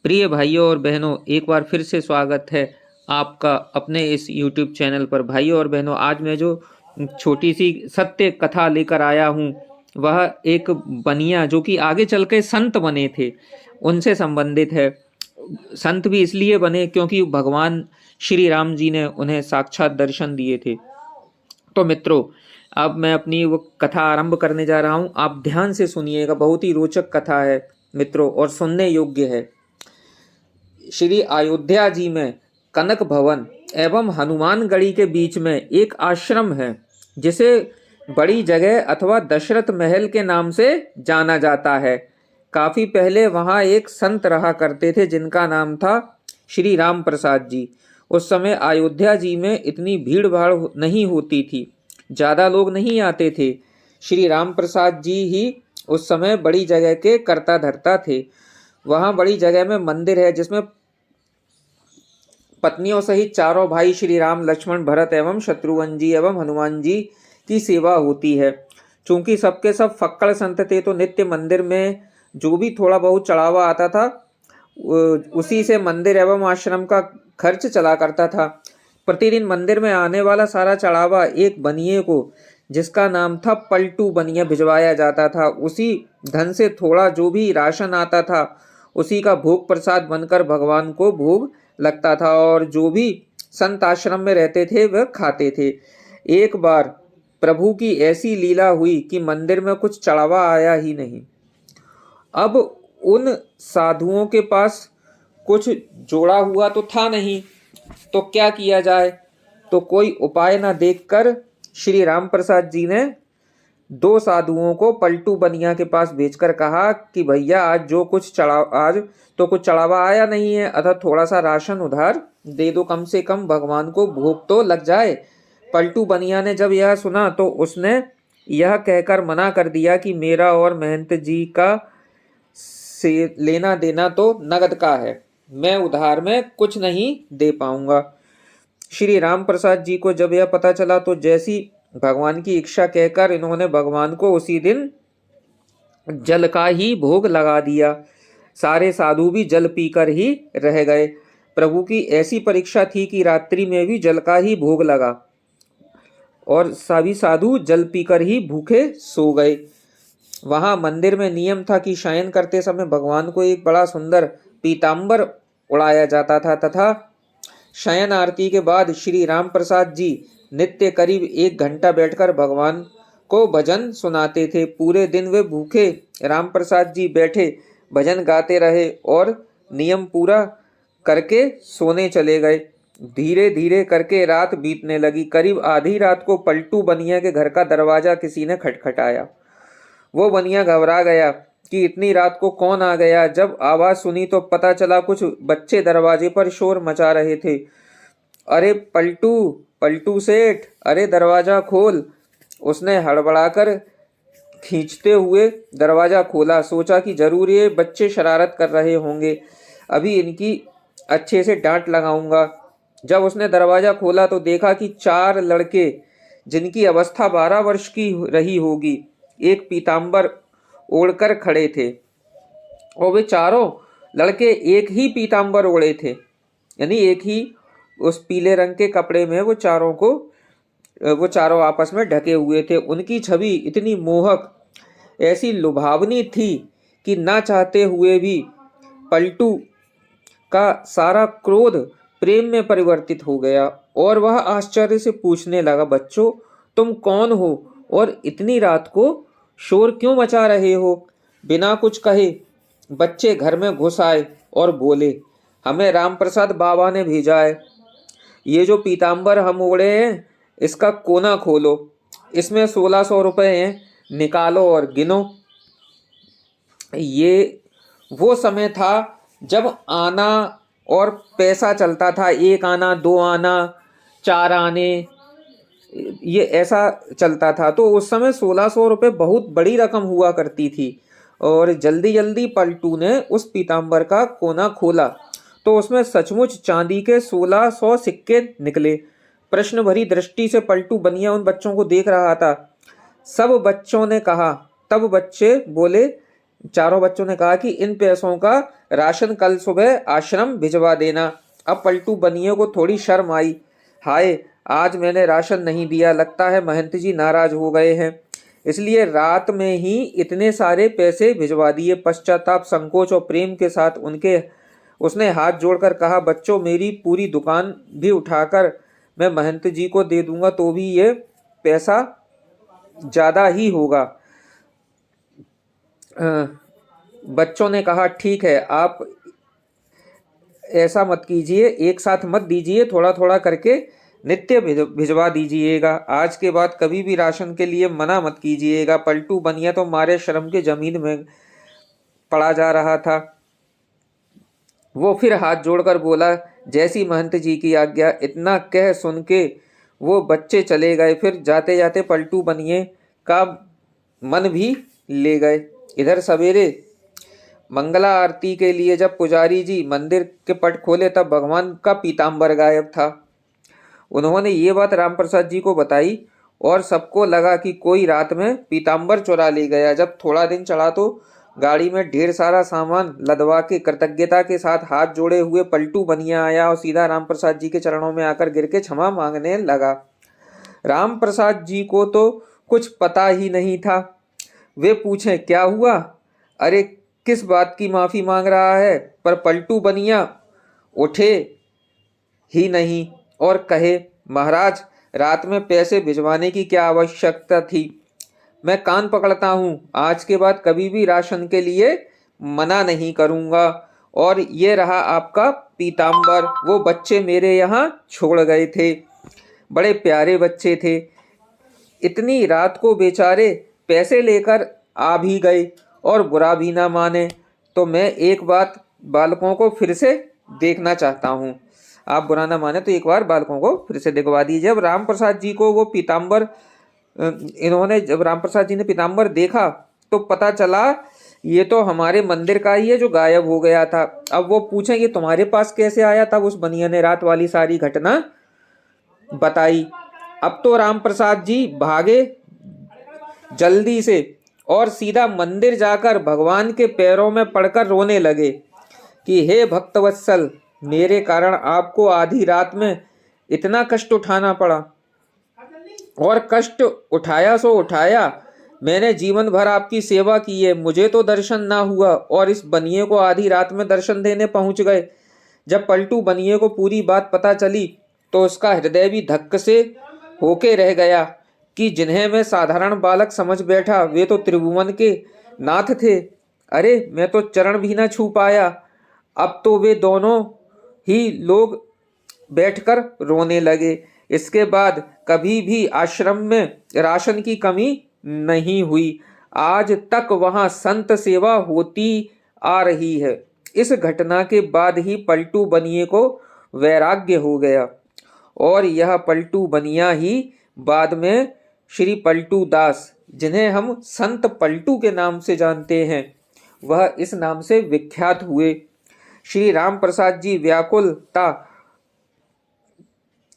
प्रिय भाइयों और बहनों, एक बार फिर से स्वागत है आपका अपने इस YouTube चैनल पर। भाइयों और बहनों, आज मैं जो छोटी सी सत्य कथा लेकर आया हूँ, वह एक बनिया जो कि आगे चल के संत बने थे, उनसे संबंधित है। संत भी इसलिए बने क्योंकि भगवान श्री राम जी ने उन्हें साक्षात दर्शन दिए थे। तो मित्रों, अब मैं अपनी वो कथा आरंभ करने जा रहा हूँ। आप ध्यान से सुनिएगा, बहुत ही रोचक कथा है मित्रों और सुनने योग्य है। श्री अयोध्या जी में कनक भवन एवं हनुमानगढ़ी के बीच में एक आश्रम है, जिसे बड़ी जगह अथवा दशरथ महल के नाम से जाना जाता है। काफी पहले वहाँ एक संत रहा करते थे, जिनका नाम था श्री राम प्रसाद जी। उस समय अयोध्या जी में इतनी भीड़ भाड़ नहीं होती थी, ज़्यादा लोग नहीं आते थे। श्री राम प्रसाद जी ही उस समय बड़ी जगह के कर्ता धर्ता थे। वहाँ बड़ी जगह में मंदिर है, जिसमें पत्नियों सहित चारों भाई श्री राम, लक्ष्मण, भरत एवं शत्रुघ्न जी एवं हनुमान जी की सेवा होती है। चूंकि सबके सब फक्कड़ संत थे, तो नित्य मंदिर में जो भी थोड़ा बहुत चढ़ावा आता था, उसी से मंदिर एवं आश्रम का खर्च चला करता था। प्रतिदिन मंदिर में आने वाला सारा चढ़ावा एक बनिए को, जिसका नाम था पलटू बनिया, भिजवाया जाता था। उसी धन से थोड़ा जो भी राशन आता था, उसी का भोग प्रसाद बनकर भगवान को भोग लगता था, और जो भी संत आश्रम में रहते थे वह खाते थे। एक बार प्रभु की ऐसी लीला हुई कि मंदिर में कुछ चढ़ावा आया ही नहीं। अब उन साधुओं के पास कुछ जोड़ा हुआ तो था नहीं, तो क्या किया जाए। तो कोई उपाय न देखकर श्री राम प्रसाद जी ने दो साधुओं को पलटू बनिया के पास भेजकर कहा कि भैया, आज तो कुछ चढ़ावा आया नहीं है, अतः थोड़ा सा राशन उधार दे दो, कम से कम भगवान को भोग तो लग जाए। पलटू बनिया ने जब यह सुना तो उसने यह कहकर मना कर दिया कि मेरा और महंत जी का से लेना देना तो नगद का है, मैं उधार में कुछ नहीं दे पाऊंगा। श्री राम प्रसाद जी को जब यह पता चला, तो जैसी भगवान की इच्छा कहकर इन्होंने भगवान को उसी दिन जल का ही भोग लगा दिया। सारे साधु भी जल पीकर ही रह गए। प्रभु की ऐसी परीक्षा थी कि रात्रि में भी जल का ही भोग लगा, और सभी साधु जल पीकर ही भूखे सो गए। वहां मंदिर में नियम था कि शयन करते समय भगवान को एक बड़ा सुंदर पीताम्बर उड़ाया जाता था, तथा शयन आरती के बाद श्री राम प्रसाद जी नित्य करीब 1 घंटा बैठकर भगवान को भजन सुनाते थे। पूरे दिन वे भूखे राम प्रसाद जी बैठे भजन गाते रहे और नियम पूरा करके सोने चले गए। धीरे धीरे करके रात बीतने लगी। करीब आधी रात को पलटू बनिया के घर का दरवाजा किसी ने खटखटाया। वो बनिया घबरा गया कि इतनी रात को कौन आ गया। जब आवाज सुनी तो पता चला कुछ बच्चे दरवाजे पर शोर मचा रहे थे। अरे पलटू, पलटू सेठ, अरे दरवाजा खोल। उसने हड़बड़ाकर खींचते हुए दरवाजा खोला। सोचा कि जरूर ये बच्चे शरारत कर रहे होंगे, अभी इनकी अच्छे से डांट लगाऊंगा। जब उसने दरवाजा खोला तो देखा कि 4 लड़के, जिनकी अवस्था 12 वर्ष की रही होगी, एक पीताम्बर ओढ़कर खड़े थे। और वे चारों लड़के एक ही पीताम्बर ओढ़े थे, यानी एक ही उस पीले रंग के कपड़े में वो चारों आपस में ढके हुए थे। उनकी छवि इतनी मोहक, ऐसी लुभावनी थी कि ना चाहते हुए भी पलटू का सारा क्रोध प्रेम में परिवर्तित हो गया, और वह आश्चर्य से पूछने लगा, बच्चों, तुम कौन हो और इतनी रात को शोर क्यों मचा रहे हो। बिना कुछ कहे बच्चे घर में घुस आए और बोले, हमें रामप्रसाद बाबा ने भेजा है। ये जो पीताम्बर हम ओढ़े हैं, इसका कोना खोलो, इसमें 1600 रुपये हैं, निकालो और गिनो। ये वो समय था जब आना और पैसा चलता था। 1 आना, 2 आना, 4 आने, ये ऐसा चलता था। तो उस समय 1600 रुपये बहुत बड़ी रकम हुआ करती थी। और जल्दी जल्दी पलटू ने उस पीताम्बर का कोना खोला तो उसमें सचमुच चांदी के 1600 सिक्के निकले। प्रश्न भरी दृष्टि से पलटू बनिया उन बच्चों को देख रहा था। सब बच्चों ने कहा, तब बच्चे बोले, चारों बच्चों ने कहा कि इन पैसों का राशन कल सुबह आश्रम भिजवा देना। अब पलटू बनिए को थोड़ी शर्म आई। हाय, आज मैंने राशन नहीं दिया, लगता है महंत जी नाराज हो गए हैं, इसलिए रात में ही इतने सारे पैसे भिजवा दिए। पश्चाताप, संकोच और प्रेम के साथ उसने हाथ जोड़कर कहा, बच्चों, मेरी पूरी दुकान भी उठाकर मैं महंत जी को दे दूंगा तो भी ये पैसा ज्यादा ही होगा। बच्चों ने कहा, ठीक है, आप ऐसा मत कीजिए, एक साथ मत दीजिए, थोड़ा थोड़ा करके नित्य भिजवा दीजिएगा। आज के बाद कभी भी राशन के लिए मना मत कीजिएगा। पलटू बनिया तो मारे शर्म के जमीन में पड़ा जा रहा था। वो फिर हाथ जोड़कर बोला, जैसी महंत जी की आज्ञा। इतना कह सुन के वो बच्चे चले गए। फिर जाते जाते पलटू बनिए का मन भी ले गए। इधर सवेरे मंगला आरती के लिए जब पुजारी जी मंदिर के पट खोले तब भगवान का पीताम्बर गायब था। उन्होंने ये बात राम प्रसाद जी को बताई और सबको लगा कि कोई रात में पीताम्बर चुरा ले गया। जब थोड़ा दिन चढ़ा तो गाड़ी में ढेर सारा सामान लदवा के कृतज्ञता के साथ हाथ जोड़े हुए पलटू बनिया आया और सीधा राम प्रसाद जी के चरणों में आकर गिर के क्षमा मांगने लगा। राम प्रसाद जी को तो कुछ पता ही नहीं था। वे पूछे, क्या हुआ? अरे, किस बात की माफी मांग रहा है? पर पलटू बनिया उठे ही नहीं और कहे, महाराज, रात में पैसे भिजवाने की क्या आवश्यकता थी? मैं कान पकड़ता हूँ, आज के बाद कभी भी राशन के लिए मना नहीं करूँगा। और ये रहा आपका पीताम्बर, वो बच्चे मेरे यहाँ छोड़ गए थे, बड़े प्यारे बच्चे थे। इतनी रात को बेचारे पैसे लेकर आ भी गए और बुरा भी ना माने, तो मैं एक बात बालकों को फिर से देखना चाहता हूँ। आप बुरा ना माने तो एक बार बालकों को फिर से दिखवा दीजिए। जब राम प्रसाद जी को वो पीताम्बर जब राम प्रसाद जी ने पीताम्बर देखा तो पता चला ये तो हमारे मंदिर का ही है जो गायब हो गया था। अब वो पूछें ये तुम्हारे पास कैसे आया? तब उस बनिया ने रात वाली सारी घटना बताई। अब तो राम प्रसाद जी भागे जल्दी से और सीधा मंदिर जाकर भगवान के पैरों में पड़कर रोने लगे कि हे भक्तवत्सल, मेरे कारण आपको आधी रात में इतना कष्ट उठाना पड़ा, और कष्ट उठाया सो उठाया। मैंने जीवन भर आपकी सेवा की है, मुझे तो दर्शन ना हुआ और इस बनिए को आधी रात में दर्शन देने पहुंच गए। जब पलटू बनिए को पूरी बात पता चली तो उसका हृदय भी धक्क से होके रह गया कि जिन्हें मैं साधारण बालक समझ बैठा वे तो त्रिभुवन के नाथ थे। अरे, मैं तो चरण भी ना छू पाया। अब तो वे दोनों ही लोग बैठकर रोने लगे। इसके बाद कभी भी आश्रम में राशन की कमी नहीं हुई। आज तक वहां संत सेवा होती आ रही है। इस घटना के बाद ही पलटू बनिए को वैराग्य हो गया और यह पलटू बनिया ही बाद में श्री पलटू दास, जिन्हें हम संत पलटू के नाम से जानते हैं, वह इस नाम से विख्यात हुए। श्री राम प्रसाद जी व्याकुलता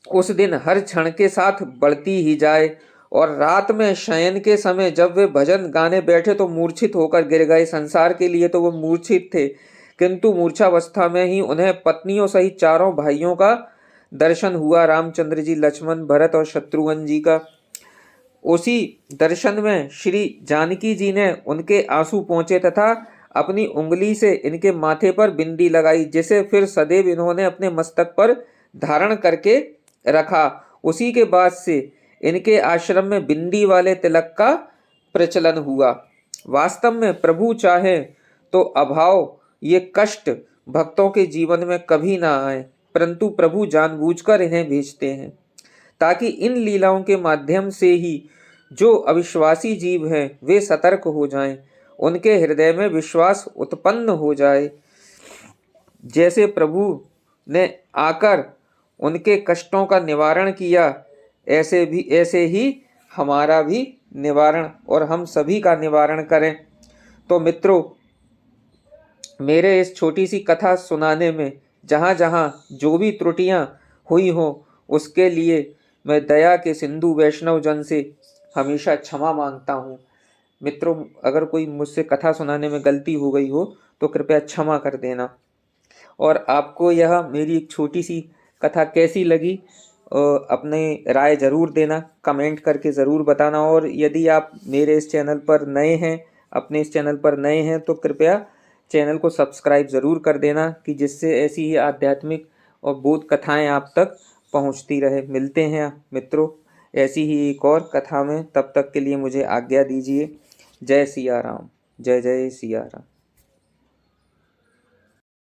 उस दिन हर क्षण के साथ बढ़ती ही जाए और रात में शयन के समय जब वे भजन गाने बैठे तो मूर्छित होकर गिर गए। संसार के लिए तो वो मूर्छित थे, किंतु मूर्छावस्था में ही उन्हें पत्नियों सहित चारों भाइयों का दर्शन हुआ, रामचंद्र जी, लक्ष्मण, भरत और शत्रुघ्न जी का। उसी दर्शन में श्री जानकी जी ने उनके आंसू पोंछे तथा अपनी उंगली से इनके माथे पर बिंदी लगाई, जिसे फिर सदैव इन्होंने अपने मस्तक पर धारण करके रखा। उसी के बाद से इनके आश्रम में बिंदी वाले तिलक का प्रचलन हुआ। वास्तव में प्रभु चाहे तो अभाव, ये कष्ट भक्तों के जीवन में कभी ना आए, परंतु प्रभु जानबूझकर इन्हें भेजते हैं ताकि इन लीलाओं के माध्यम से ही जो अविश्वासी जीव हैं वे सतर्क हो जाएं, उनके हृदय में विश्वास उत्पन्न हो जाए। जैसे प्रभु ने आकर उनके कष्टों का निवारण किया, ऐसे ही हमारा भी निवारण और हम सभी का निवारण करें। तो मित्रों, मेरे इस छोटी सी कथा सुनाने में जहाँ जहाँ जो भी त्रुटियाँ हुई हों उसके लिए मैं दया के सिंधु वैष्णव जन से हमेशा क्षमा मांगता हूँ। मित्रों, अगर कोई मुझसे कथा सुनाने में गलती हो गई हो तो कृपया क्षमा कर देना। और आपको यह मेरी एक छोटी सी कथा कैसी लगी, अपने राय ज़रूर देना, कमेंट करके ज़रूर बताना। और यदि आप मेरे इस चैनल पर नए हैं, अपने इस चैनल पर नए हैं, तो कृपया चैनल को सब्सक्राइब ज़रूर कर देना, कि जिससे ऐसी ही आध्यात्मिक और बोध कथाएं आप तक पहुंचती रहे। मिलते हैं मित्रों ऐसी ही एक और कथा में, तब तक के लिए मुझे आज्ञा दीजिए। जय सिया राम, जय जय सिया राम।